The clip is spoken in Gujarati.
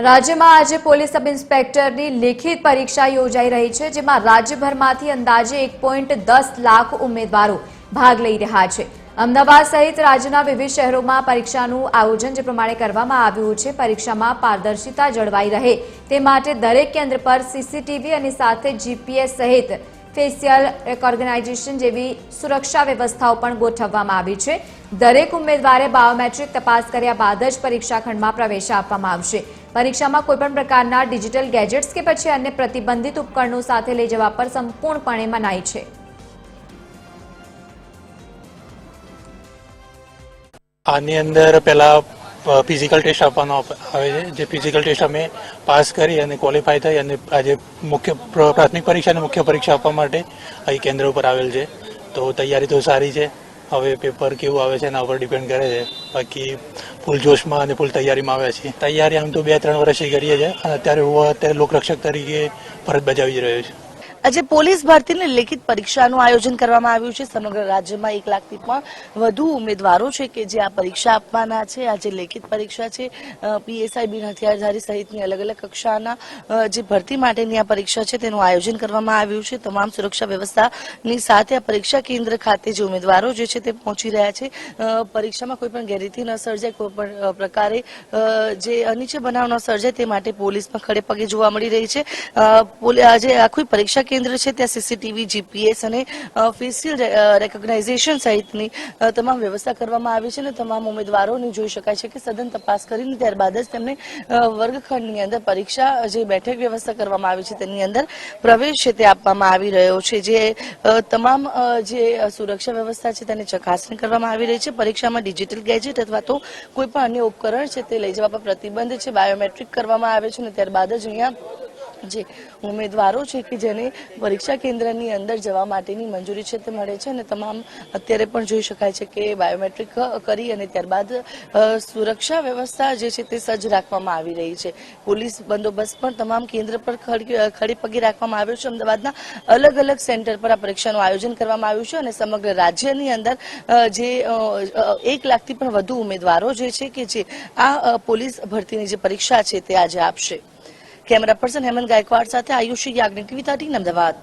રાજ્યમાં આજે પોલીસ સબ ઇન્સ્પેક્ટરની લેખિત પરીક્ષા યોજાઈ રહી છે, જેમાં રાજ્યભરમાંથી અંદાજે 1.10 લાખ ઉમેદવારો ભાગ લઈ રહ્યા છે। અમદાવાદ સહિત રાજ્યના વિવિધ શહેરોમાં પરીક્ષાનું આયોજન જે પ્રમાણે કરવામાં આવ્યું છે। પરીક્ષામાં પારદર્શિતા જળવાઈ રહે તે માટે દરેક કેન્દ્ર પર સીસીટીવી અને સાથે જીપીએસ સહિત ફેશિયલ રેકોગ્નાઇઝેશન જેવી સુરક્ષા વ્યવસ્થાઓ પણ ગોઠવવામાં આવી છે। દરેક ઉમેદવારે બાયોમેટ્રિક તપાસ કર્યા બાદ જ પરીક્ષા ખંડમાં પ્રવેશ આપવામાં આવશે। પરીક્ષામાં કોઈપણ પ્રકારના ડિજિટલ ગેજેટ્સ કે પછી અન્ય પ્રતિબંધિત ઉપકરણો સાથે લઈ જવા પર સંપૂર્ણપણે મનાઈ છે। આની અંદર પહેલા ફિઝિકલ ટેસ્ટ આપવાનો આવે છે, જે ફિઝિકલ ટેસ્ટ અમે પાસ કરી અને ક્વોલિફાય થઈ અને આજે મુખ્ય પ્રાથમિક પરીક્ષા અને મુખ્ય પરીક્ષા આપવા માટે અહીં કેન્દ્ર ઉપર આવેલ છે। તો તૈયારી તો સારી છે, હવે પેપર કેવું આવે છે એના ઉપર ડિપેન્ડ કરે છે। બાકી ફૂલ જોશમાં અને ફૂલ તૈયારીમાં આવ્યા છીએ। તૈયારી આમ તો 2-3 વર્ષથી કરીએ છીએ અને અત્યારે લોકરક્ષક તરીકે ફરજ બજાવી રહ્યો છું। આજે પોલીસ ભરતીની લેખિત પરીક્ષાનું આયોજન કરવામાં આવ્યું છે। સમગ્ર રાજ્યમાં 1 લાખથી પણ વધુ ઉમેદવારો છે કે જે આ પરીક્ષા આપવાના છે। આ જે લેખિત પરીક્ષા છે પીએસઆઈ બિન હથિયારધારી સહિતની અલગ અલગ કક્ષાના જે ભરતી માટેની આ પરીક્ષા છે તેનું આયોજન કરવામાં આવ્યું છે। તમામ સુરક્ષા વ્યવસ્થાની સાથે આ પરીક્ષા કેન્દ્ર ખાતે જે ઉમેદવારો જે છે તે પહોંચી રહ્યા છે। પરીક્ષામાં કોઈ પણ ગેરરીતિ ન સર્જાય, કોઈ પણ પ્રકારે જે અનિચ્છ બનાવ ન સર્જાય તે માટે પોલીસ પણ ખડે પગે જોવા મળી રહી છે। આજે આખી પરીક્ષા કેન્દ્ર છે ત્યાં સીસીટીવી, જીપીએસ અને ફેશિયલ રેકોગ્નાઇઝેશન સહિતની તમામ વ્યવસ્થા કરવામાં આવી છે અને તમામ ઉમેદવારોને જોઈ શકાય છે કે સઘન તપાસ કરીને ત્યારબાદ જ તેમને વર્ગખંડની અંદર પરીક્ષા જે બેઠક વ્યવસ્થા કરવામાં આવી છે તેની અંદર પ્રવેશ છે તે આપવામાં આવી રહ્યો છે। જે તમામ જે સુરક્ષા વ્યવસ્થા છે તેની ચકાસણી કરવામાં આવી રહી છે। પરીક્ષામાં ડિજિટલ ગેજેટ અથવા તો કોઈ પણ અન્ય ઉપકરણ છે તે લઈ જવા પર પ્રતિબંધ છે। બાયોમેટ્રિક કરવામાં આવે છે અને ત્યારબાદ જ અહીંયા જે ઉમેદવારો છે કે જેને પરીક્ષા કેન્દ્રની અંદર જવા માટેની મંજૂરી છે તે મળે છે અને તમામ અત્યારે પણ જોઈ શકાય છે કે બાયોમેટ્રિક કરી અને ત્યારબાદ સુરક્ષા વ્યવસ્થા જે છે તે સજ્જ રાખવામાં આવી રહી છે। પોલીસ બંદોબસ્ત પણ તમામ કેન્દ્ર પર ખડે પગે રાખવામાં આવ્યો છે। અમદાવાદના અલગ અલગ સેન્ટર પર આ પરીક્ષાનું આયોજન કરવામાં આવ્યું છે અને સમગ્ર રાજ્યની અંદર જે 1 લાખથી પણ વધુ ઉમેદવારો જે છે કે જે આ પોલીસ ભરતીની જે પરીક્ષા છે તે આજે આપશે। કેમેરા પર્સન હેમંત ગાયકવાડ સાથે આયુષી યાજ્ઞિક ટીવી 13 અમદાવાદ।